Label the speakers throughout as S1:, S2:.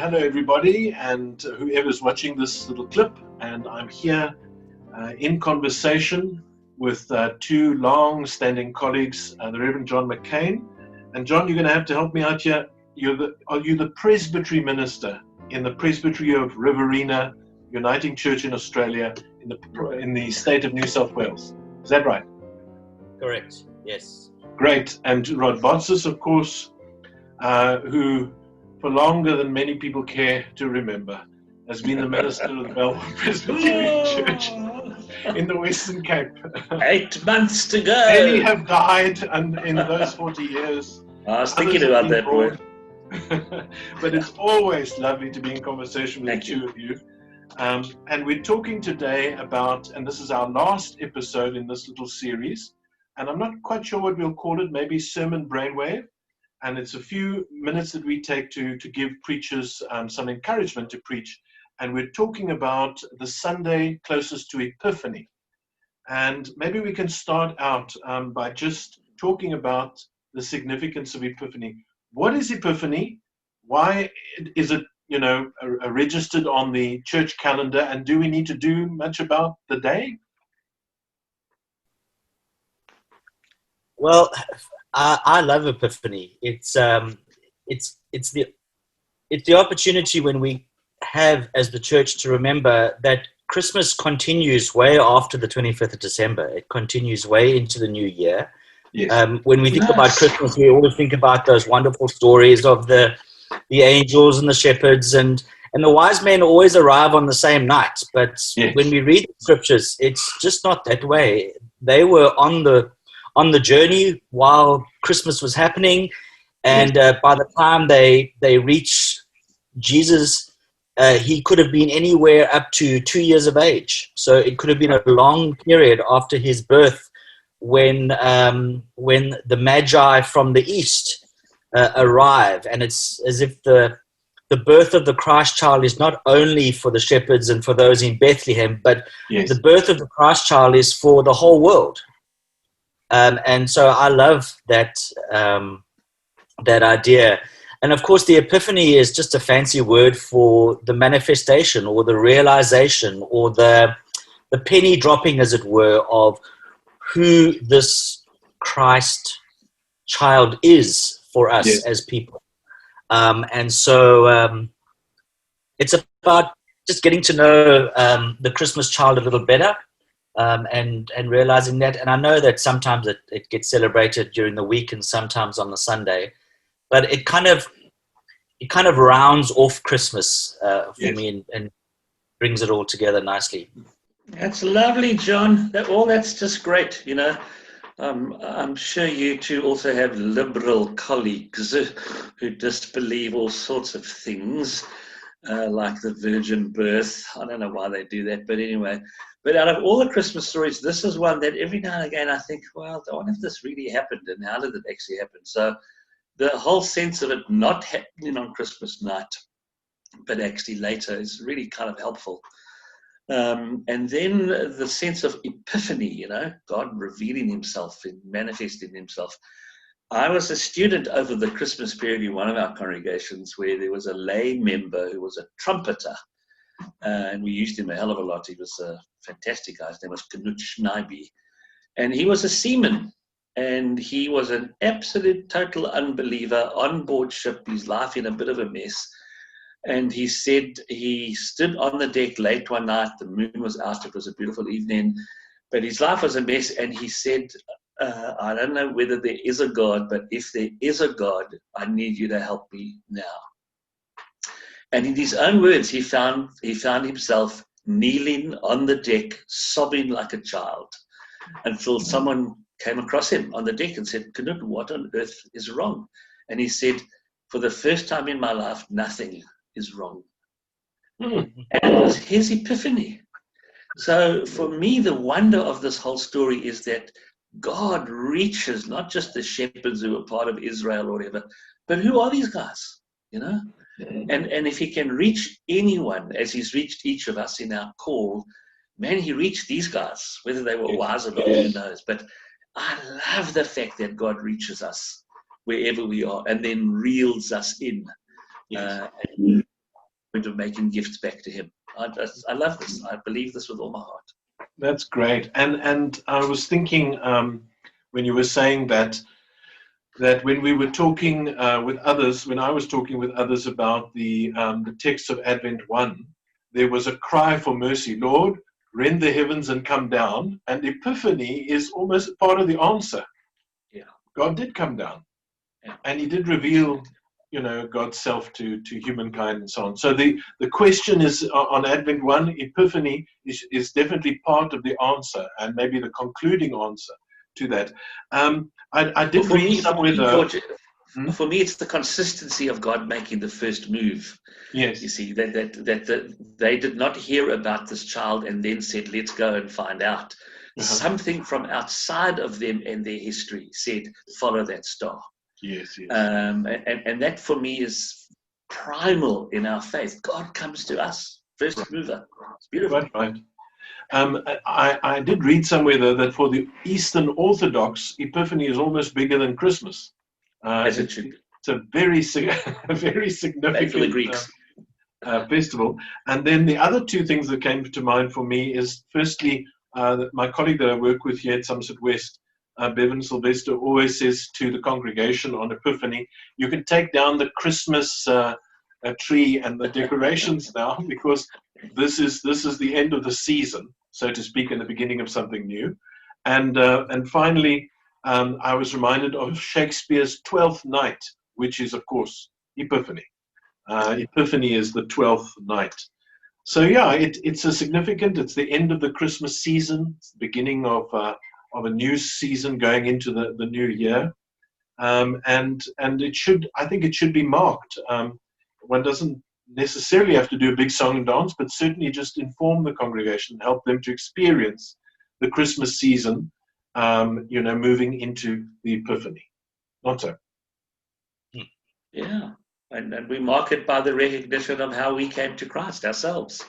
S1: hello everybody, and whoever's watching this little clip. And I'm here in conversation with two long-standing colleagues, the Reverend John McCain. And John, you're going to have to help me out here. Are you the Presbytery Minister in the Presbytery of Riverina Uniting Church in Australia in the state of New South Wales? Is that right?
S2: Correct, yes.
S1: Great. And Rod Botsis, of course, who for longer than many people care to remember, has been the minister of the Melbourne Presbyterian Church in the Western Cape.
S2: 8 months to go.
S1: Many have died in those 40 years.
S2: I was thinking about that word.
S1: But it's always lovely to be in conversation with the two of you. And we're talking today about, and this is our last episode in this little series, and I'm not quite sure what we'll call it, maybe Sermon Brainwave. And it's a few minutes that we take to give preachers some encouragement to preach. And we're talking about the Sunday closest to Epiphany. And maybe we can start out by just talking about the significance of Epiphany. What is Epiphany? Why is it, registered on the church calendar? And do we need to do much about the day?
S2: Well, I love Epiphany. It's the opportunity when we have as the church to remember that Christmas continues way after the 25th of December. It continues way into the new year. Yes. When we think about Christmas, we always think about those wonderful stories of the angels and the shepherds, and the wise men always arrive on the same night. But when we read the scriptures, it's just not that way. They were on the journey while Christmas was happening, and by the time they reach Jesus, he could have been anywhere up to 2 years of age. So it could have been a long period after his birth when the Magi from the east arrive, and it's as if the birth of the Christ child is not only for the shepherds and for those in Bethlehem, but the birth of the Christ child is for the whole world. And so I love that idea. And of course, the Epiphany is just a fancy word for the manifestation or the realization or the penny dropping, as it were, of who this Christ child is for us as people. And so it's about just getting to know the Christmas child a little better. And realizing that, and I know that sometimes it gets celebrated during the week and sometimes on the Sunday, but it kind of rounds off Christmas for me and brings it all together nicely.
S3: That's lovely, John. That's just great. I'm sure you two also have liberal colleagues who disbelieve all sorts of things, like the virgin birth. I don't know why they do that, but anyway. But out of all the Christmas stories, this is one that every now and again I think, well, I wonder if this really happened and how did it actually happen? So the whole sense of it not happening on Christmas night, but actually later is really kind of helpful. And then the sense of Epiphany, God revealing himself and manifesting himself. I was a student over the Christmas period in one of our congregations where there was a lay member who was a trumpeter. And we used him a hell of a lot. He was a fantastic guy. His name was Knut Schneiby. And he was a seaman. And he was an absolute total unbeliever on board ship. His life in a bit of a mess. And he said he stood on the deck late one night. The moon was out. It was a beautiful evening. But his life was a mess. And he said, I don't know whether there is a God, but if there is a God, I need you to help me now. And in his own words, he found himself kneeling on the deck, sobbing like a child, until someone came across him on the deck and said, Knut, what on earth is wrong? And he said, for the first time in my life, nothing is wrong. And it was his epiphany. So for me, the wonder of this whole story is that God reaches not just the shepherds who were part of Israel or whatever, but who are these guys, And if he can reach anyone, as he's reached each of us in our call, man, he reached these guys, whether they were wise or not, who knows. But I love the fact that God reaches us wherever we are and then reels us in. of making gifts back to him. I love this. I believe this with all my heart.
S1: That's great. And I was thinking when you were saying that when we were talking with others, when I was talking with others about the text of Advent 1, there was a cry for mercy. Lord, rend the heavens and come down. And Epiphany is almost part of the answer.
S3: Yeah.
S1: God did come down.
S3: Yeah.
S1: And he did reveal, God's self to humankind and so on. So the question is on Advent 1, Epiphany is definitely part of the answer and maybe the concluding answer to that. I did read somewhere though.
S3: George, for me, it's the consistency of God making the first move.
S1: Yes.
S3: You see, that they did not hear about this child and then said, let's go and find out. Something from outside of them and their history said, follow that star.
S1: Yes, yes.
S3: And that for me is primal in our faith. God comes to us, first mover. It's beautiful.
S1: Right. I did read somewhere though that for the Eastern Orthodox, Epiphany is almost bigger than Christmas.
S3: As it should be.
S1: It's a very significant
S3: for the Greeks.
S1: festival. And then the other two things that came to mind for me is, firstly, my colleague that I work with here at Somerset West, Bevan Sylvester, always says to the congregation on Epiphany, you can take down the Christmas tree and the decorations now, because this is the end of the season, so to speak, and the beginning of something new. And finally, I was reminded of Shakespeare's Twelfth Night, which is, of course, Epiphany. Epiphany is the 12th night. So yeah, it's a significant. It's the end of the Christmas season. It's the beginning of a new season going into the new year, and I think it should be marked. One doesn't necessarily have to do a big song and dance, but certainly just inform the congregation, help them to experience the Christmas season, moving into the Epiphany. Not so.
S3: Yeah. And we mark it by the recognition of how we came to Christ ourselves.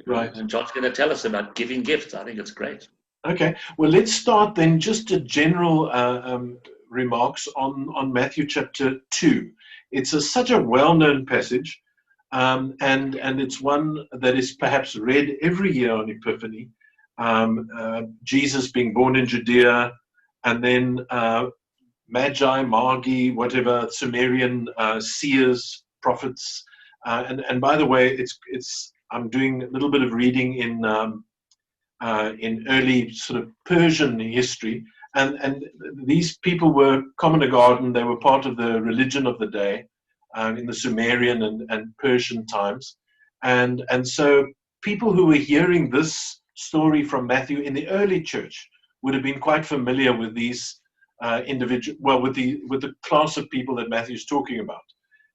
S1: Right.
S3: And John's going to tell us about giving gifts. I think it's great.
S1: Okay. Well, let's start then just a general remarks on Matthew chapter 2. It's such a well-known passage, and it's one that is perhaps read every year on Epiphany. Jesus being born in Judea, and then Magi, Magi, whatever, Sumerian seers, prophets, and by the way, I'm doing a little bit of reading in early sort of Persian history, and these people were common a garden. They were part of the religion of the day in the Sumerian and Persian times, and so people who were hearing this story from Matthew in the early church would have been quite familiar with these with the class of people that Matthew's talking about.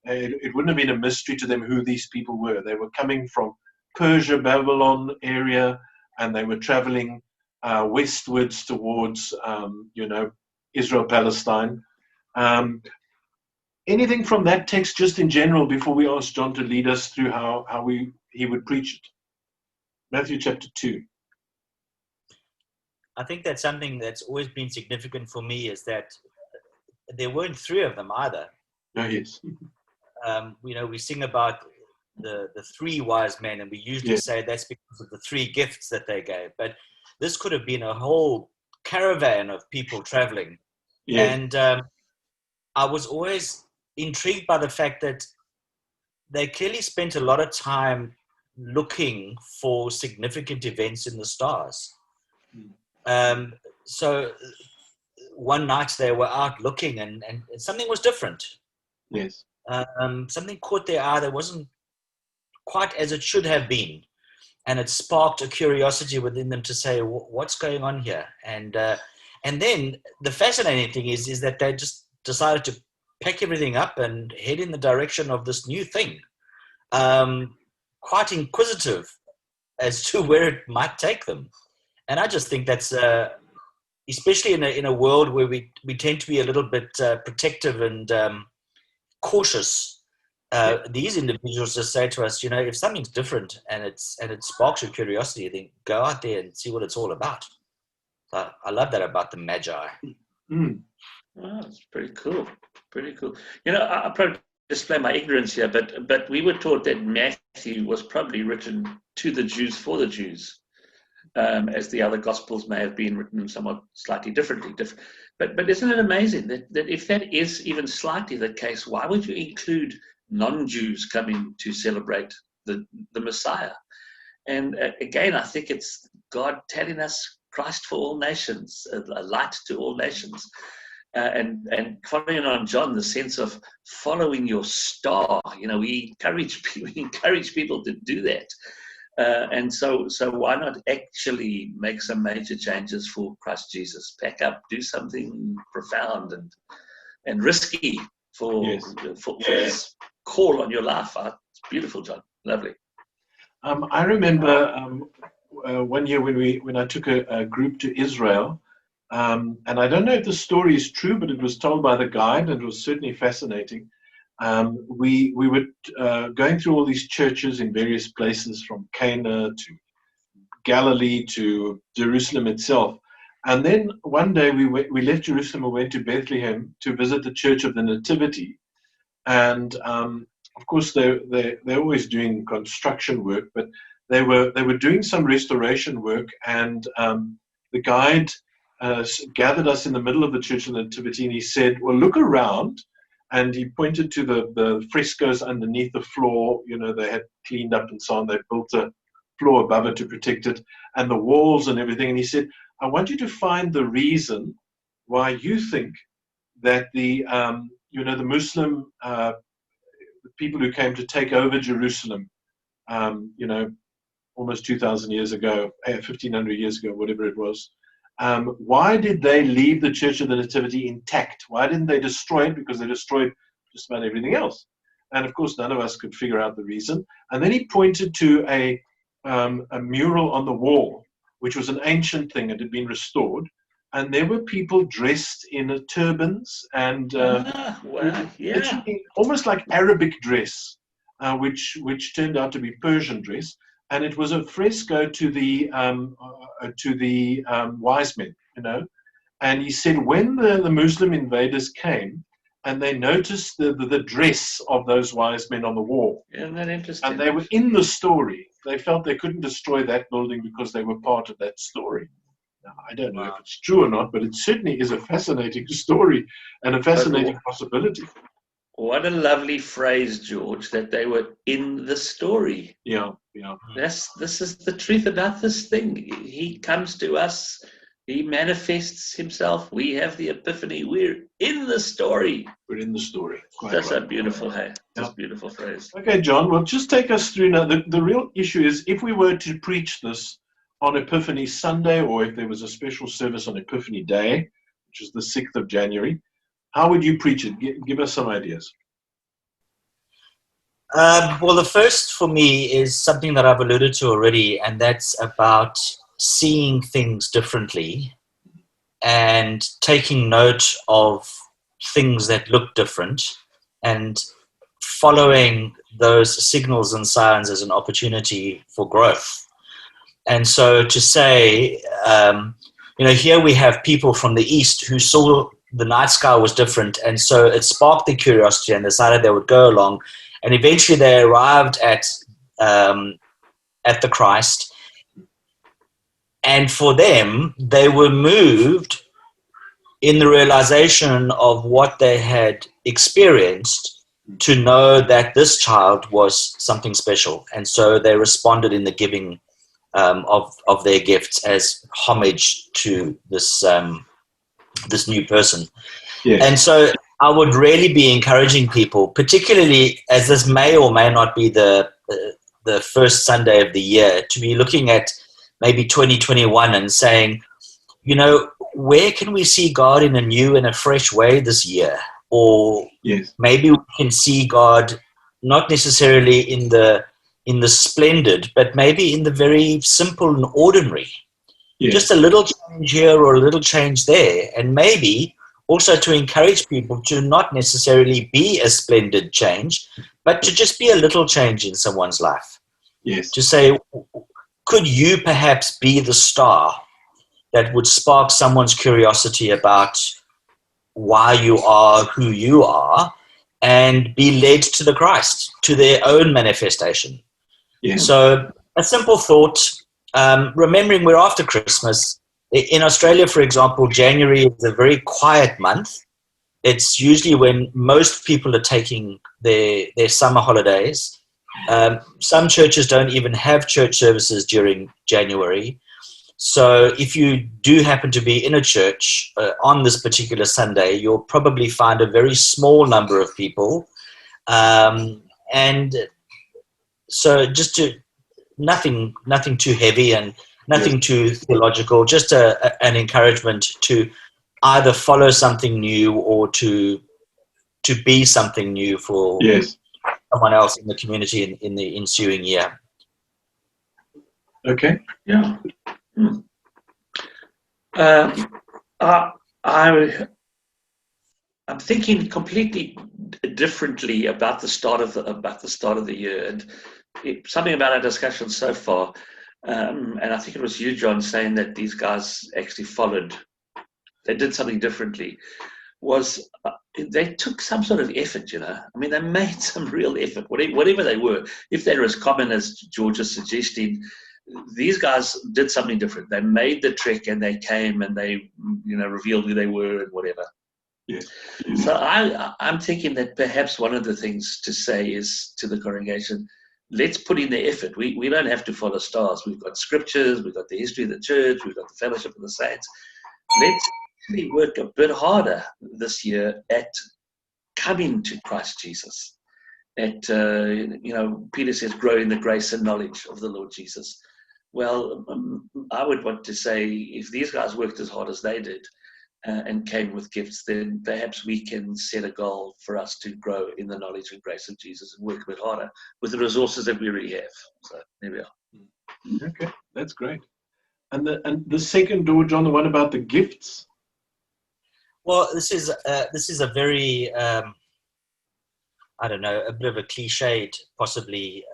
S1: It wouldn't have been a mystery to them who these people were. They were coming from Persia, Babylon area, and they were traveling westwards towards, Israel, Palestine. Anything from that text, just in general, before we ask John to lead us through how he would preach it? Matthew chapter 2.
S2: I think that's something that's always been significant for me, is that there weren't three of them either.
S1: Oh, yes.
S2: We sing about the three wise men, and we usually say that's because of the three gifts that they gave. But this could have been a whole caravan of people traveling. Yeah. And I was always intrigued by the fact that they clearly spent a lot of time looking for significant events in the stars. So one night they were out looking, and something was different.
S1: Yes.
S2: Something caught their eye that wasn't quite as it should have been, and it sparked a curiosity within them to say, what's going on here? And then the fascinating thing is that they just decided to pack everything up and head in the direction of this new thing, quite inquisitive as to where it might take them. And I just think that's, especially in a world where we tend to be a little bit protective and cautious, these individuals just say to us, if something's different and it sparks your curiosity, then go out there and see what it's all about. So I love that about the Magi.
S3: Oh, that's pretty cool. Pretty cool. I probably display my ignorance here, but we were taught that Matthew was probably written to the Jews for the Jews, as the other Gospels may have been written somewhat slightly differently. But isn't it amazing that if that is even slightly the case, why would you include non-Jews coming to celebrate the Messiah? And again, I think it's God telling us Christ for all nations, a light to all nations. And following on John, the sense of following your star, we encourage people to do that. And so why not actually make some major changes for Christ Jesus? Pack up, do something profound and risky for this call on your life. It's beautiful, John. Lovely.
S1: I remember one year when I took a group to Israel, and I don't know if the story is true, but it was told by the guide, and it was certainly fascinating. We were going through all these churches in various places, from Cana to Galilee to Jerusalem itself. And then one day we left Jerusalem and went to Bethlehem to visit the Church of the Nativity. And of course, they're always doing construction work, but they were doing some restoration work. And the guide gathered us in the middle of the Church of the Nativity, and he said, "Well, look around." And he pointed to the frescoes underneath the floor. They had cleaned up and so on. They built a floor above it to protect it, and the walls and everything. And he said, "I want you to find the reason why you think that the Muslim people who came to take over Jerusalem, almost 2,000 years ago, 1,500 years ago, whatever it was, why did they leave the Church of the Nativity intact? Why didn't they destroy it? Because they destroyed just about everything else." And of course, none of us could figure out the reason. And then he pointed to a mural on the wall, which was an ancient thing. It had been restored. And there were people dressed in turbans and almost like Arabic dress, which turned out to be Persian dress. And it was a fresco to the wise men, And he said when the Muslim invaders came and they noticed the dress of those wise men on the wall,
S3: isn't that interesting?
S1: And they were in the story, they felt they couldn't destroy that building because they were part of that story. Now, I don't know if it's true or not, but it certainly is a fascinating story and a fascinating possibility.
S3: What a lovely phrase, George, that they were in the story.
S1: Yeah.
S3: This is the truth about this thing. He comes to us, he manifests himself. We have the epiphany. We're in the story.
S1: We're in the story.
S3: That's a beautiful, That's a beautiful phrase.
S1: Okay, John, well, just take us through now. The real issue is if we were to preach this on Epiphany Sunday, or if there was a special service on Epiphany Day, which is the 6th of January, how would you preach it? Give us some ideas.
S2: Well, the first for me is something that I've alluded to already, and that's about seeing things differently and taking note of things that look different and following those signals and signs as an opportunity for growth. And so to say, here we have people from the East who saw the night sky was different, and so it sparked their curiosity and decided they would go along, and eventually they arrived at the Christ, and for them they were moved in the realization of what they had experienced to know that this child was something special, and so they responded in the giving of their gifts as homage to this new person.
S1: Yes.
S2: And so I would really be encouraging people, particularly as this may or may not be the first Sunday of the year, to be looking at maybe 2021 and saying, where can we see God in a new and a fresh way this year? Or maybe we can see God not necessarily in the splendid, but maybe in the very simple and ordinary. Yes. Just a little change here or a little change there. And maybe also to encourage people to not necessarily be a splendid change, but to just be a little change in someone's life.
S1: Yes.
S2: To say, could you perhaps be the star that would spark someone's curiosity about why you are who you are, and be led to the Christ, to their own manifestation.
S1: Yeah.
S2: So a simple thought, remembering we're after Christmas. In Australia, for example, January is a very quiet month. It's usually when most people are taking their summer holidays. Some churches don't even have church services during January. So if you do happen to be in a church on this particular Sunday, you'll probably find a very small number of people. And so just nothing too heavy and nothing too theological, just an encouragement to either follow something new or to be something new for someone else in the community in the ensuing year.
S1: Okay.
S3: Yeah. I'm thinking completely differently about the start of the year, and something about our discussion so far, and I think it was you, John, saying that these guys actually followed. They did something differently. Was they took some sort of effort, you know? I mean, they made some real effort, whatever they were. If they were as common as George is suggesting, these guys did something different. They made the trek and they came and they, revealed who they were and whatever.
S1: Yes.
S3: So I'm thinking that perhaps one of the things to say is to the congregation, let's put in the effort. We don't have to follow stars. We've got scriptures, we've got the history of the church, we've got the fellowship of the saints. Let's actually work a bit harder this year at coming to Christ Jesus. At, Peter says, grow in the grace and knowledge of the Lord Jesus. Well, I would want to say if these guys worked as hard as they did and came with gifts, then perhaps we can set a goal for us to grow in the knowledge and grace of Jesus and work a bit harder with the resources that we already have. So there we are.
S1: Okay, that's great. And the second door, John, the one about the gifts.
S2: Well, this is a very I don't know, a bit of a cliched, possibly,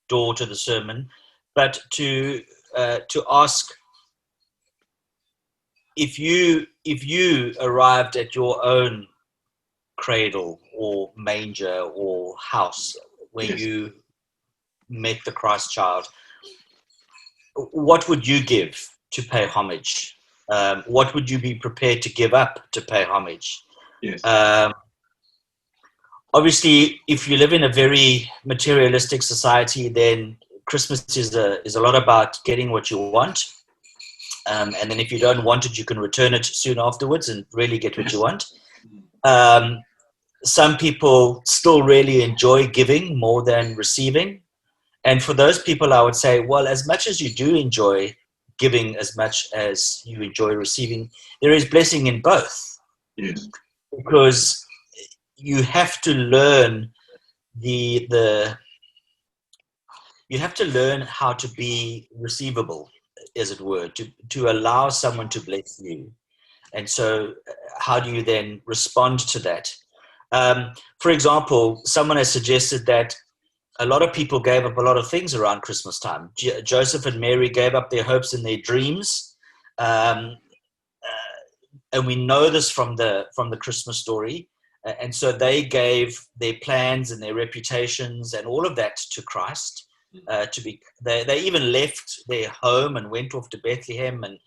S2: door to the sermon, but to ask if you arrived at your own cradle or manger or house where you met the Christ child, what would you give to pay homage? What would you be prepared to give up to pay homage?
S1: Yes.
S2: Obviously, if you live in a very materialistic society, then Christmas is a lot about getting what you want. And then if you don't want it, you can return it soon afterwards and really get what you want. Some people still really enjoy giving more than receiving. And for those people, I would say, well, as much as you do enjoy giving as much as you enjoy receiving, there is blessing in both.
S1: Yes.
S2: Because you have to learn you have to learn how to be receivable, as it were, to allow someone to bless you. And so how do you then respond to that? For example, someone has suggested that a lot of people gave up a lot of things around Christmas time. Joseph and Mary gave up their hopes and their dreams. And we know this from the Christmas story. And so they gave their plans and their reputations and all of that to Christ. They even left their home and went off to Bethlehem, and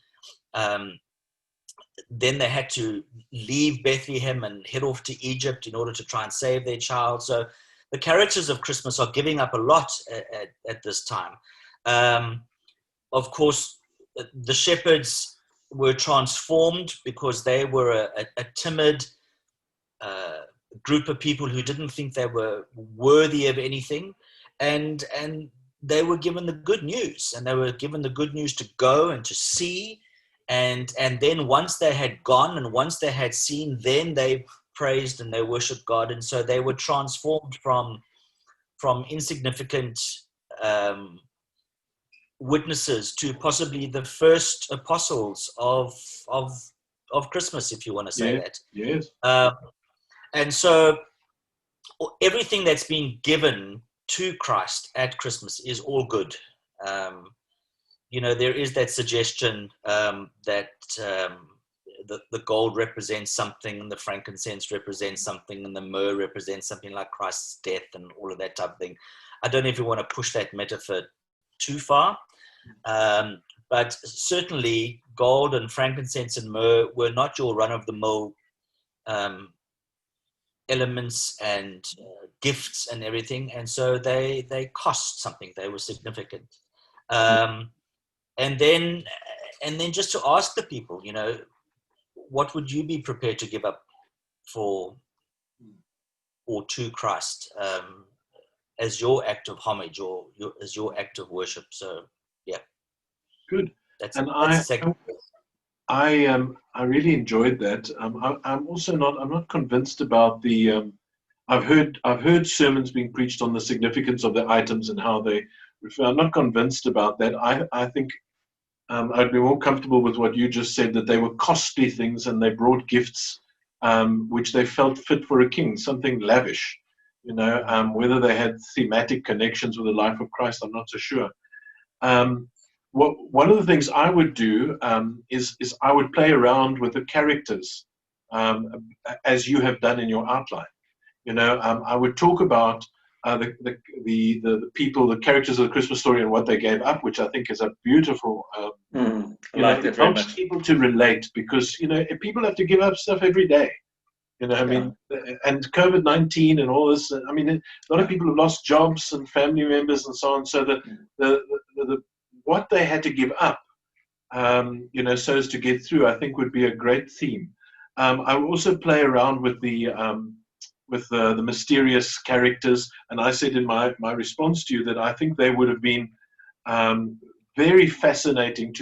S2: then they had to leave Bethlehem and head off to Egypt in order to try and save their child. So the characters of Christmas are giving up a lot at this time. Of course, the shepherds were transformed because they were a timid group of people who didn't think they were worthy of anything, and they were given the good news, and they were given the good news to go and to see, and then once they had gone and once they had seen, then they praised and they worshiped God. And so they were transformed from insignificant witnesses to possibly the first apostles of Christmas, if you want to say that.
S1: Yes.
S2: And so everything that's been given to Christ at Christmas is all good. There is that suggestion that the gold represents something, and the frankincense represents something, and the myrrh represents something like Christ's death and all of that type of thing. I don't know if you want to push that metaphor too far, but certainly gold and frankincense and myrrh were not your run-of-the-mill elements and gifts and everything, and so they cost something. They were significant. And then just to ask the people, what would you be prepared to give up for or to Christ as your act of homage or as your act of worship? So yeah,
S1: good.
S2: That's
S1: the
S2: second.
S1: I really enjoyed that. I'm also not convinced about the. I've heard sermons being preached on the significance of the items and how they refer. I'm not convinced about that. I think I'd be more comfortable with what you just said, that they were costly things and they brought gifts which they felt fit for a king, something lavish. Whether they had thematic connections with the life of Christ, I'm not so sure. One of the things I would do is I would play around with the characters as you have done in your outline. I would talk about the people, the characters of the Christmas story and what they gave up, which I think is a beautiful. It helps people to relate because people have to give up stuff every day. And COVID-19 and all this. I mean, a lot of people have lost jobs and family members and so on. So the what they had to give up, so as to get through, I think would be a great theme. I would also play around with the mysterious characters, and I said in my response to you that I think they would have been very fascinating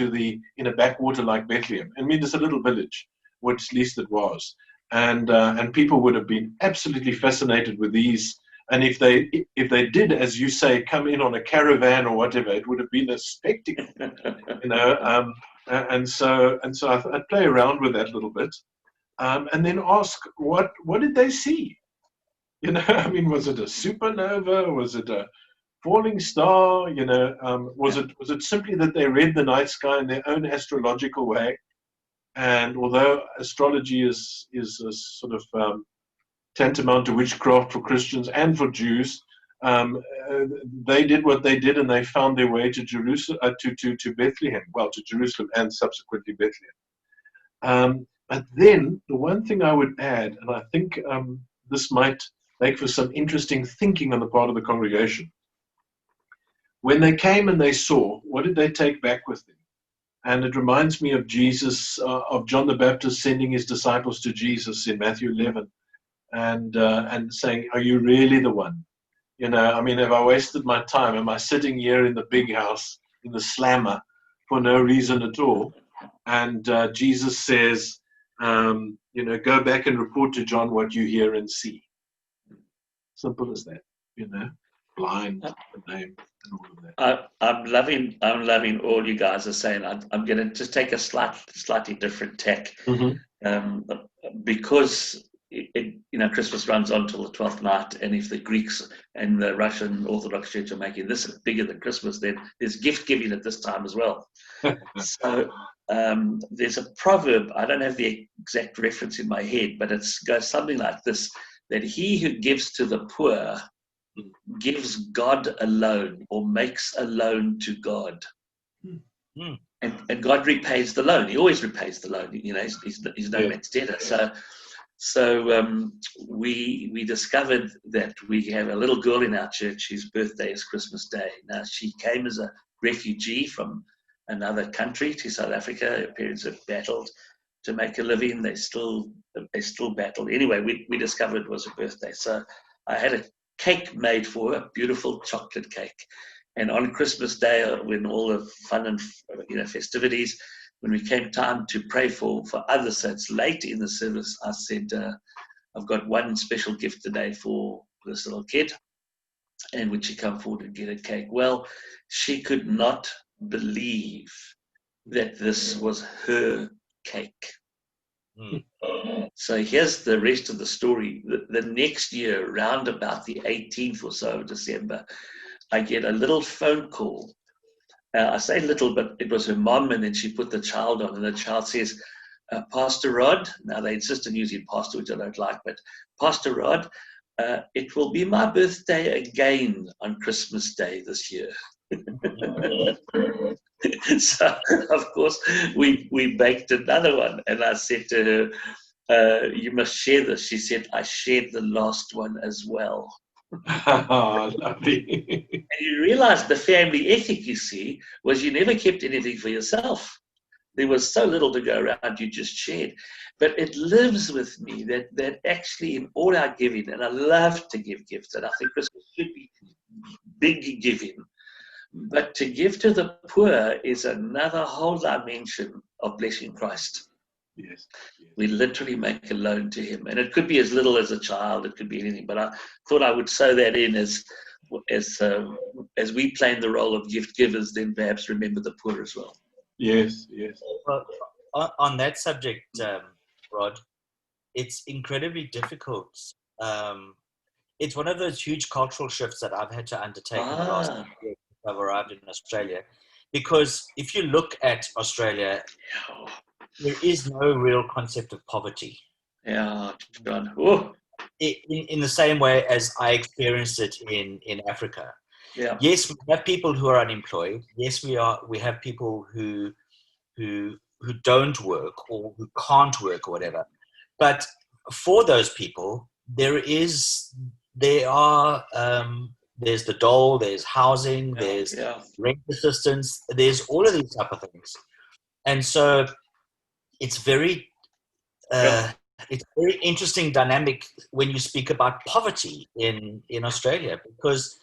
S1: in a backwater like Bethlehem. I mean, it's a little village, or at least it was, and people would have been absolutely fascinated with these. And if they did, as you say, come in on a caravan or whatever, it would have been a spectacle, And so I'd play around with that a little bit, and then ask what did they see? I mean, was it a supernova? Was it a falling star? Was it simply that they read the night sky in their own astrological way? And although astrology is a sort of tantamount to witchcraft for Christians and for Jews, they did what they did, and they found their way to Jerusalem, to Bethlehem. Well, to Jerusalem and subsequently Bethlehem. But then the one thing I would add, and I think this might make for some interesting thinking on the part of the congregation. When they came and they saw, what did they take back with them? And it reminds me of Jesus, of John the Baptist sending his disciples to Jesus in Matthew 11, and saying, "Are you really the one? I mean, have I wasted my time? Am I sitting here in the big house in the slammer for no reason at all?" And Jesus says, "Go back and report to John what you hear and see." Simple as that, blind, the name, and all of that.
S3: I'm loving all you guys are saying. I'm going to just take a slightly different tack, because Christmas runs on till the 12th night, and if the Greeks and the Russian Orthodox Church are making this bigger than Christmas, then there's gift giving at this time as well. So there's a proverb, I don't have the exact reference in my head, but it goes something like this, that he who gives to the poor gives God a loan, or makes a loan to God. And God repays the loan. He always repays the loan. He's no man's debtor. So we discovered that we have a little girl in our church whose birthday is Christmas Day. Now, she came as a refugee from another country to South Africa. Her parents have battled to make a living. They still battle. Anyway, we discovered it was her birthday. So I had a cake made for her, a beautiful chocolate cake. And on Christmas Day, when all the fun and festivities, when we came time to pray for others, so it's late in the service, I said, I've got one special gift today for this little kid, and would she come forward and get a cake? Well, she could not believe that this was her cake. So here's the rest of the story. The next year, around about the 18th or so of December, I get a little phone call. I say little, but it was her mom, and then she put the child on, and the child says, Pastor Rod, now they insist on using pastor, which I don't like, but Pastor Rod, it will be my birthday again on Christmas Day this year. So, of course, we baked another one, and I said to her, you must share this. She said, I shared the last one as well.
S1: Oh, lovely.
S3: And you realize the family ethic, you see, was you never kept anything for yourself. There was so little to go around, you just shared. But it lives with me that actually in all our giving, and I love to give gifts, and I think Christmas should be big giving, but to give to the poor is another whole dimension of blessing Christ.
S1: Yes.
S3: We literally make a loan to him. And it could be as little as a child, it could be anything. But I thought I would sew that in as we play the role of gift givers, then perhaps remember the poor as well.
S1: Yes.
S2: Well, on that subject, Rod, it's incredibly difficult. It's one of those huge cultural shifts that I've had to undertake in the last year since I've arrived in Australia. Because if you look at Australia, there is no real concept of poverty.
S3: Yeah, John. Oh.
S2: In the same way as I experienced it in Africa.
S3: Yeah.
S2: Yes, we have people who are unemployed. Yes, we have people who don't work or who can't work or whatever. But for those people, there's the dole, there's housing, there's rent assistance, there's all of these type of things. And so it's very interesting dynamic when you speak about poverty in Australia, because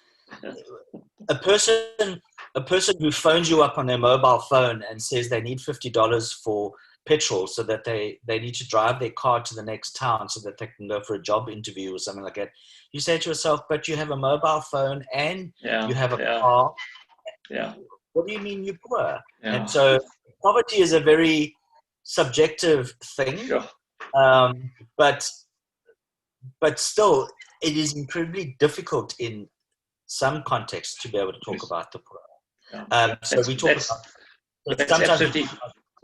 S2: a person who phones you up on their mobile phone and says they need $50 for petrol so that they need to drive their car to the next town so that they can go for a job interview or something like that. You say to yourself, but you have a mobile phone and you have a car.
S3: Yeah.
S2: What do you mean you're poor?
S3: Yeah.
S2: And so poverty is a very subjective thing.
S3: Sure.
S2: But still, it is incredibly difficult in some contexts to be able to talk about the poor. So we talk about
S3: that's
S2: sometimes
S3: absolutely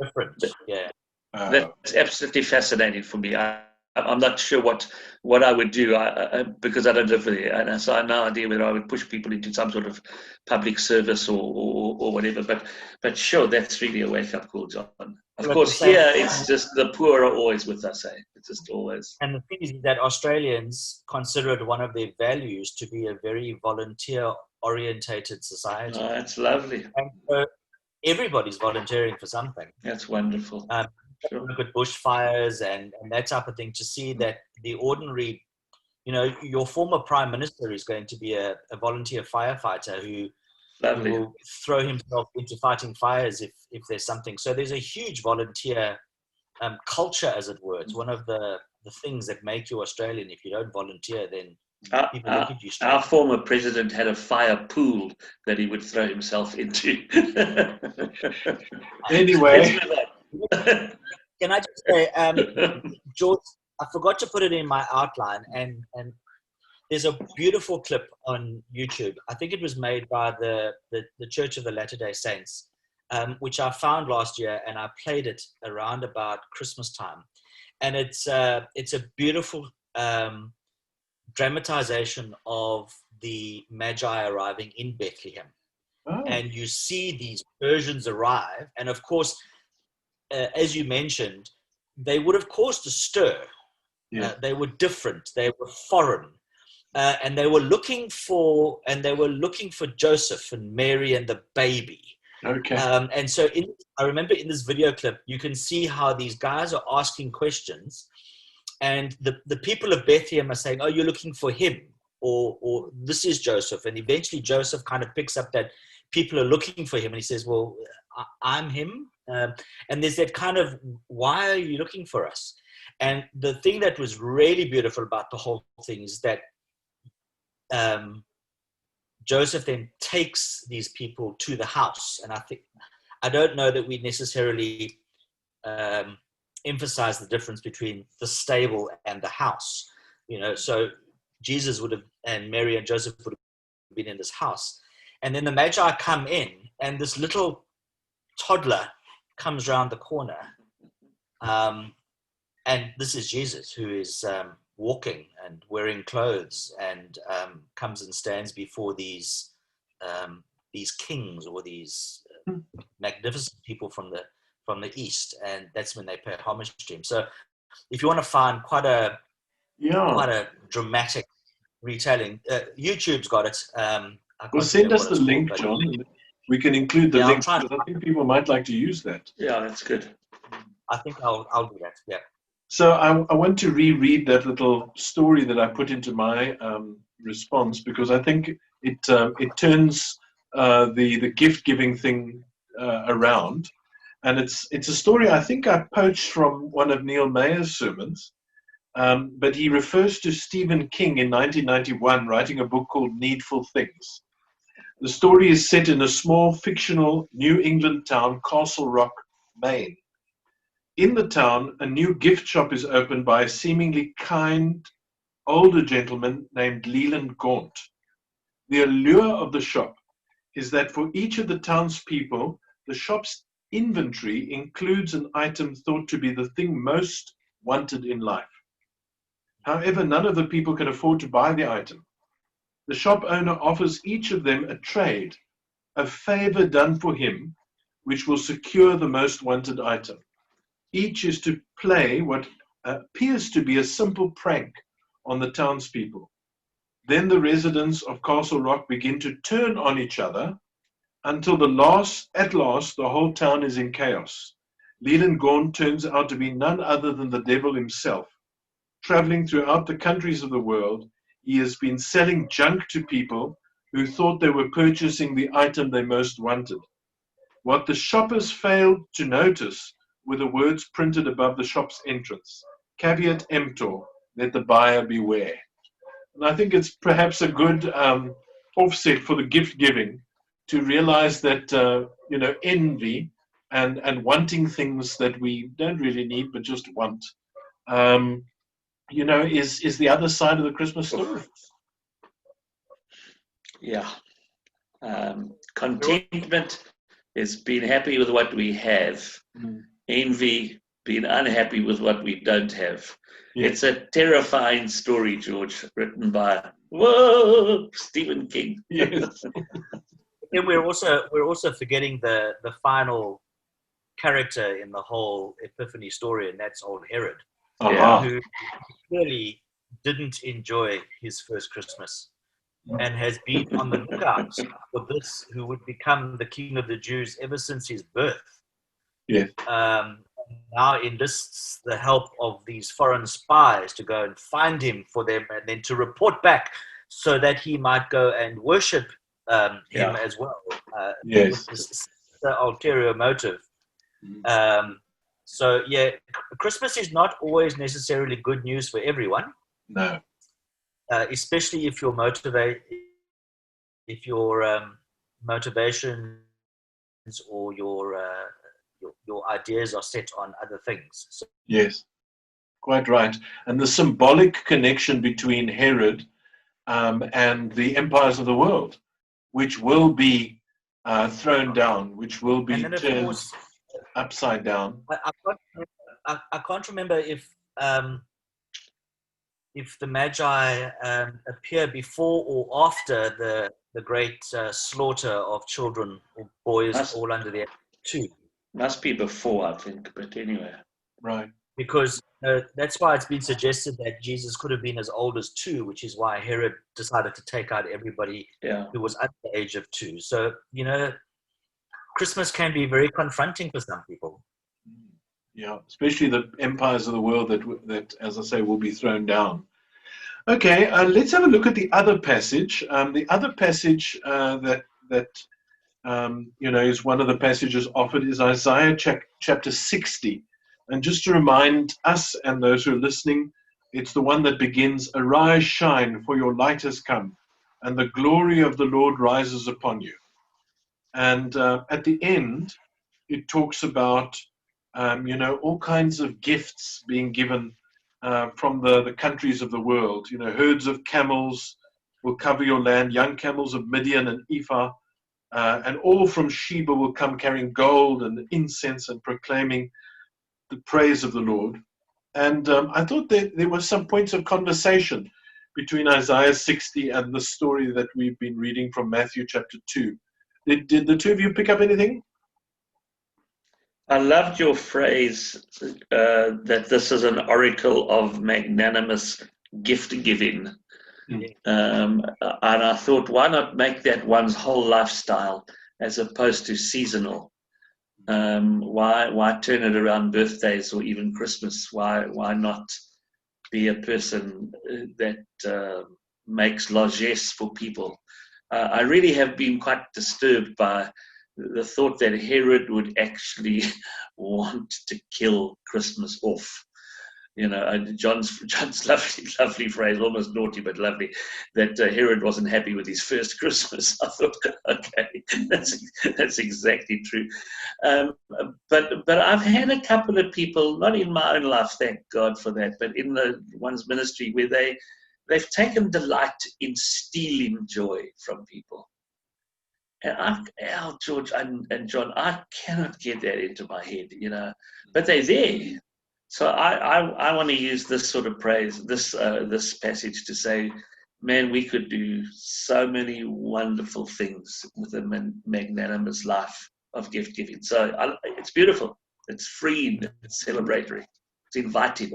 S2: different. Yeah,
S3: that's absolutely fascinating for me. I'm not sure what I would do because I don't live there, and so I have no idea whether I would push people into some sort of public service or whatever. But sure, that's really a wake up call, John. Of course, here it's just the poor are always with us. It's just always.
S2: And the thing is that Australians consider it one of their values to be a very volunteer-orientated society.
S3: Oh, that's lovely.
S2: And so everybody's volunteering for something.
S3: That's wonderful. Sure.
S2: Look at bushfires and that type of thing to see that the ordinary, your former prime minister is going to be a volunteer firefighter who will throw himself into fighting fires if there's something. So there's a huge volunteer culture, as it were. It's one of the things that make you Australian. If you don't volunteer, then people look at you straight.
S3: Our former president had a fire pool that he would throw himself into.
S1: Anyway.
S2: Can I just say, George, I forgot to put it in my outline, and there's a beautiful clip on YouTube. I think it was made by the Church of the Latter-day Saints, which I found last year, and I played it around about Christmas time. And it's a beautiful dramatization of the Magi arriving in Bethlehem. Oh. And you see these Persians arrive, and of course, as you mentioned, they would have caused a stir. Yeah. They were different. They were foreign, and they were looking for Joseph and Mary and the baby.
S1: Okay.
S2: And so I remember in this video clip, you can see how these guys are asking questions, and the people of Bethlehem are saying, "Oh, you're looking for him," or "This is Joseph." And eventually, Joseph kind of picks up that people are looking for him, and he says, "Well, I'm him." And there's that kind of, why are you looking for us? And the thing that was really beautiful about the whole thing is that Joseph then takes these people to the house. And I don't know that we necessarily emphasize the difference between the stable and the house. So Jesus would have, and Mary and Joseph would have been in this house. And then the Magi come in, and this little toddler comes around the corner, And this is Jesus, who is walking and wearing clothes, and comes and stands before these kings, or these magnificent people from the east, and that's when they pay homage to him. So, if you want to find quite a dramatic retelling, YouTube's got it.
S1: Well, send us the link, John. We can include the link, because I think people might like to use that.
S3: Yeah, that's good.
S2: I think I'll do that. Yeah.
S1: So I want to reread that little story that I put into my response, because I think it turns the gift giving thing around, and it's a story I think I poached from one of Neil Mayer's sermons, but he refers to Stephen King in 1991 writing a book called Needful Things. The story is set in a small fictional New England town, Castle Rock, Maine. In the town, a new gift shop is opened by a seemingly kind older gentleman named Leland Gaunt. The allure of the shop is that for each of the townspeople, the shop's inventory includes an item thought to be the thing most wanted in life. However, none of the people can afford to buy the item. The shop owner offers each of them a trade, a favor done for him, which will secure the most wanted item. Each is to play what appears to be a simple prank on the townspeople. Then the residents of Castle Rock begin to turn on each other until at last, the whole town is in chaos. Leland Gaunt turns out to be none other than the devil himself. Traveling throughout the countries of the world, he has been selling junk to people who thought they were purchasing the item they most wanted. What the shoppers failed to notice were the words printed above the shop's entrance: caveat emptor, let the buyer beware. And I think it's perhaps a good offset for the gift giving to realize that envy and wanting things that we don't really need but just want, is the other side of the Christmas story.
S3: Yeah. Contentment is being happy with what we have. Envy, being unhappy with what we don't have. Yes. It's a terrifying story, George, written by Stephen King.
S1: Yes.
S2: And we're also forgetting the final character in the whole Epiphany story, and that's old Herod, who clearly didn't enjoy his first Christmas, and has been on the lookout for this, who would become the king of the Jews ever since his birth.
S1: Yes.
S2: Now enlists the help of these foreign spies to go and find him for them, and then to report back so that he might go and worship him as well.
S1: Yes.
S2: With this ulterior motive. So Christmas is not always necessarily good news for everyone.
S1: No.
S2: Especially if your motivations or your ideas are set on other things. So,
S1: yes, quite right. And the symbolic connection between Herod and the empires of the world, which will be thrown down, which will be turned upside down.
S2: I can't remember if the Magi appear before or after the great slaughter of children or boys all under the age of 2.
S3: Must be before, I think, but anyway.
S1: Right.
S2: Because that's why it's been suggested that Jesus could have been as old as 2, which is why Herod decided to take out everybody who was under the age of 2. So, Christmas can be very confronting for some people.
S1: Yeah, especially the empires of the world that, as I say, will be thrown down. Okay, let's have a look at the other passage. The other passage that is one of the passages offered is Isaiah chapter 60. And just to remind us and those who are listening, it's the one that begins, "Arise, shine, for your light has come, and the glory of the Lord rises upon you." And at the end, it talks about, all kinds of gifts being given from the countries of the world. Herds of camels will cover your land, young camels of Midian and Ephah, and all from Sheba will come carrying gold and incense and proclaiming, the praise of the Lord. And I thought that there were some points of conversation between Isaiah 60 and the story that we've been reading from Matthew chapter 2. Did the two of you pick up anything?
S3: I loved your phrase that this is an oracle of magnanimous gift giving. And I thought, why not make that one's whole lifestyle as opposed to seasonal? Why turn it around birthdays or even Christmas? Why not be a person that makes largesse for people? I really have been quite disturbed by the thought that Herod would actually want to kill Christmas off. You know, John's lovely phrase, almost naughty but lovely, that Herod wasn't happy with his first Christmas. I thought, okay, that's exactly true. But I've had a couple of people, not in my own life, thank God for that, but in one's ministry, where they've taken delight in stealing joy from people. And George and John, I cannot get that into my head, you know, but they're there. So I want to use this sort of praise, this passage to say, man, we could do so many wonderful things with a magnanimous life of gift giving. So it's beautiful. It's free. It's celebratory. It's inviting.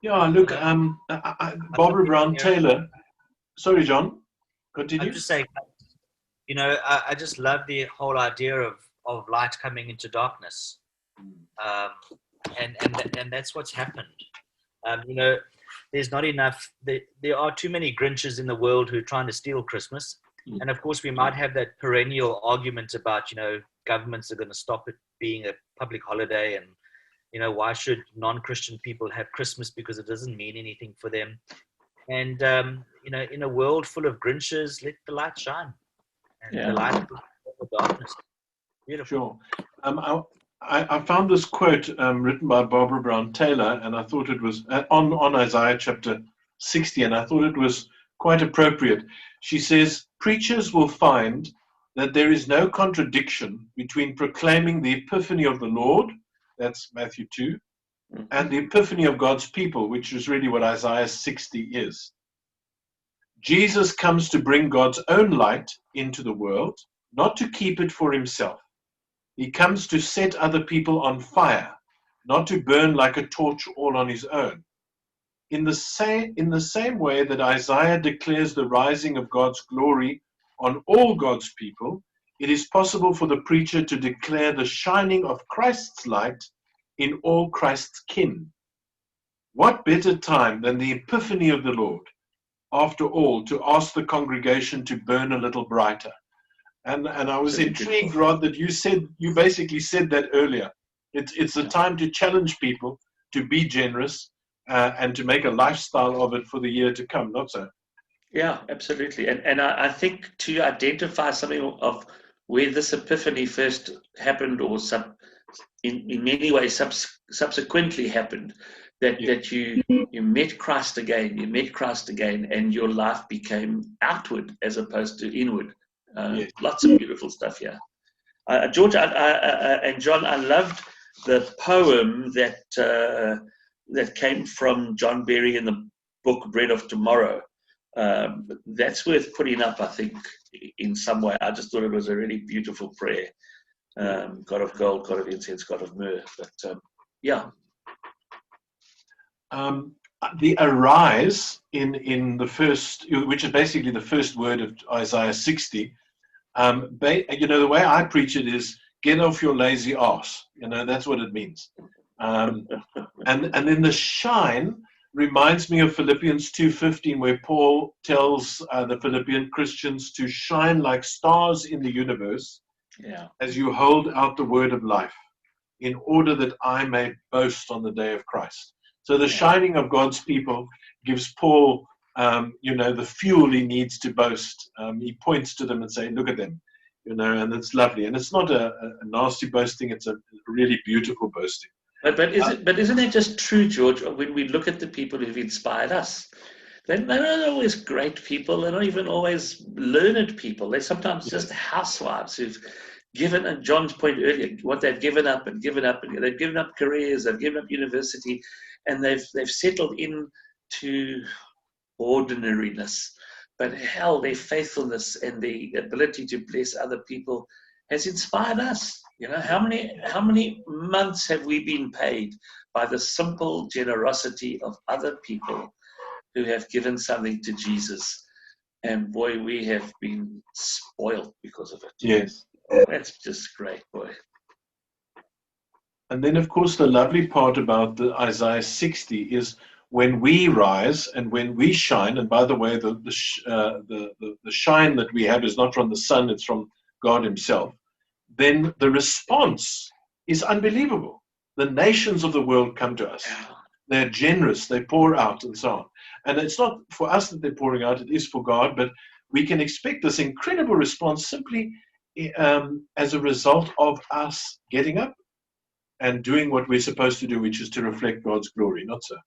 S1: Yeah, look, Barbara Brown Taylor. Sorry, John. Continue.
S2: I'm just saying, you know, I just love the whole idea of light coming into darkness, and that's what's happened. You know, there's not enough. There are too many Grinches in the world who are trying to steal Christmas, and of course we might have that perennial argument about, you know, governments are going to stop it being a public holiday, and you know, why should non-Christian people have Christmas because it doesn't mean anything for them. And you know, in a world full of Grinches, let the light shine, and the light of darkness. Beautiful.
S1: Sure. I found this quote written by Barbara Brown Taylor, and I thought it was on Isaiah chapter 60, and I thought it was quite appropriate. She says, preachers will find that there is no contradiction between proclaiming the epiphany of the Lord, that's Matthew 2, and the epiphany of God's people, which is really what Isaiah 60 is. Jesus comes to bring God's own light into the world, not to keep it for himself. He comes to set other people on fire, not to burn like a torch all on his own. In the same way that Isaiah declares the rising of God's glory on all God's people, it is possible for the preacher to declare the shining of Christ's light in all Christ's kin. What better time than the epiphany of the Lord, after all, to ask the congregation to burn a little brighter? And I was intrigued, Rod, that you basically said that earlier. It's a time to challenge people to be generous and to make a lifestyle of it for the year to come, not so?
S3: Yeah, absolutely. And I think to identify something of where this epiphany first happened, or in many ways subsequently happened, that you met Christ again, and your life became outward as opposed to inward. Lots of beautiful stuff here. George and John, I loved the poem that came from John Berry in the book Bread of Tomorrow. That's worth putting up, I think, in some way. I just thought it was a really beautiful prayer. God of gold, God of incense, God of myrrh. But
S1: the arise in the first, which is basically the first word of Isaiah 60, you know, the way I preach it is, get off your lazy ass. You know, that's what it means. And then the shine reminds me of Philippians 2:15, where Paul tells the Philippian Christians to shine like stars in the universe as you hold out the word of life, in order that I may boast on the day of Christ. So the shining of God's people gives Paul, you know, the fuel he needs to boast. He points to them and says, look at them, you know, and it's lovely. And it's not a nasty boasting, it's a really beautiful boasting.
S3: But isn't it just true, George, when we look at the people who've inspired us? They're not always great people. They're not even always learned people. They're sometimes just housewives who've given, and John's point earlier, what they've given up and given up, and they've given up careers, they've given up university, and they've settled into ordinariness. But hell, their faithfulness and the ability to bless other people has inspired us. You know, how many months have we been paid by the simple generosity of other people who have given something to Jesus? And boy, we have been spoiled because of it.
S1: Yes.
S3: That's just great, boy.
S1: And then, of course, the lovely part about the Isaiah 60 is when we rise and when we shine. And by the way, the shine that we have is not from the sun; it's from God Himself. Then the response is unbelievable. The nations of the world come to us. They're generous. They pour out, and so on. And it's not for us that they're pouring out; it is for God. But we can expect this incredible response simply as a result of us getting up and doing what we're supposed to do, which is to reflect God's glory, not so.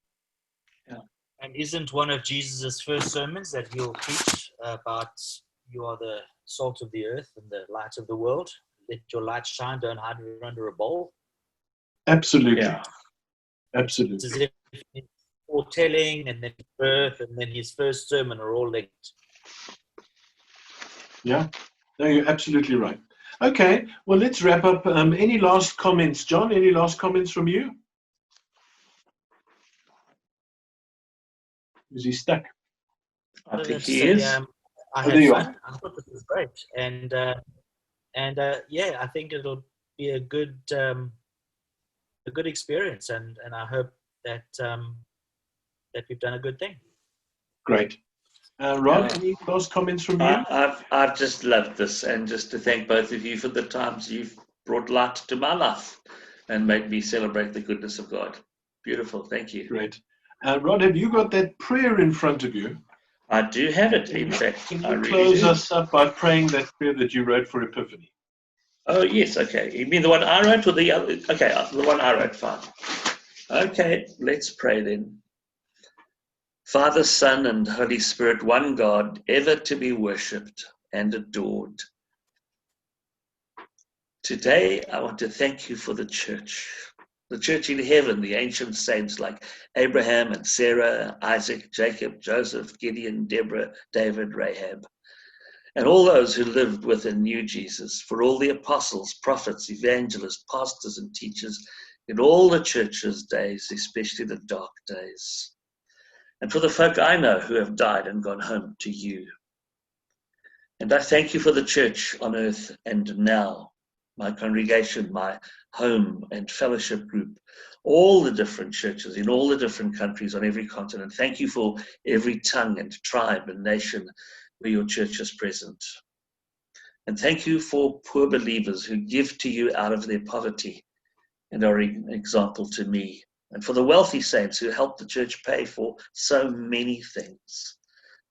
S2: Yeah. And isn't one of Jesus' first sermons that He'll preach about you are the salt of the earth and the light of the world? Let your light shine, don't hide it under a bowl.
S1: Absolutely.
S3: Yeah.
S1: Absolutely.
S2: It's as if his foretelling and then his birth and then his first sermon are all linked.
S1: Yeah, no, you're absolutely right. Okay, well, let's wrap up. Any last comments, John? Any last comments from you? Is he stuck?
S3: I think he is.
S2: I had fun. I thought this was great, and yeah, I think it'll be a good experience, and I hope that that we've done a good thing.
S1: Great. Rod, any last comments from you?
S3: I've just loved this, and just to thank both of you for the times you've brought light to my life and made me celebrate the goodness of God. Beautiful. Thank you.
S1: Great. Rod, have you got that prayer in front of you?
S3: I do have it, in fact.
S1: Can you close us up by praying that prayer that you wrote for Epiphany?
S3: Oh, yes, okay. You mean the one I wrote or the other? Okay, the one I wrote, fine. Okay, let's pray then. Father, Son, and Holy Spirit, one God, ever to be worshipped and adored. Today, I want to thank you for the church in heaven, the ancient saints like Abraham and Sarah, Isaac, Jacob, Joseph, Gideon, Deborah, David, Rahab, and all those who lived with and knew Jesus, for all the apostles, prophets, evangelists, pastors, and teachers in all the church's days, especially the dark days. And for the folk I know who have died and gone home to you. And I thank you for the church on earth and now, my congregation, my home and fellowship group, all the different churches in all the different countries on every continent. Thank you for every tongue and tribe and nation where your church is present. And thank you for poor believers who give to you out of their poverty and are an example to me. And for the wealthy saints who help the church pay for so many things,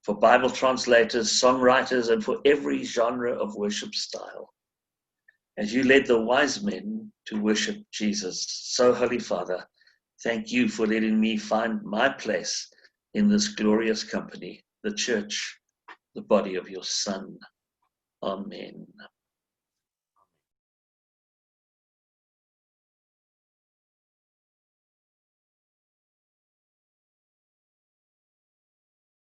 S3: for Bible translators, songwriters, and for every genre of worship style. As you led the wise men to worship Jesus, so Holy Father, thank you for letting me find my place in this glorious company, the church, the body of your Son. Amen.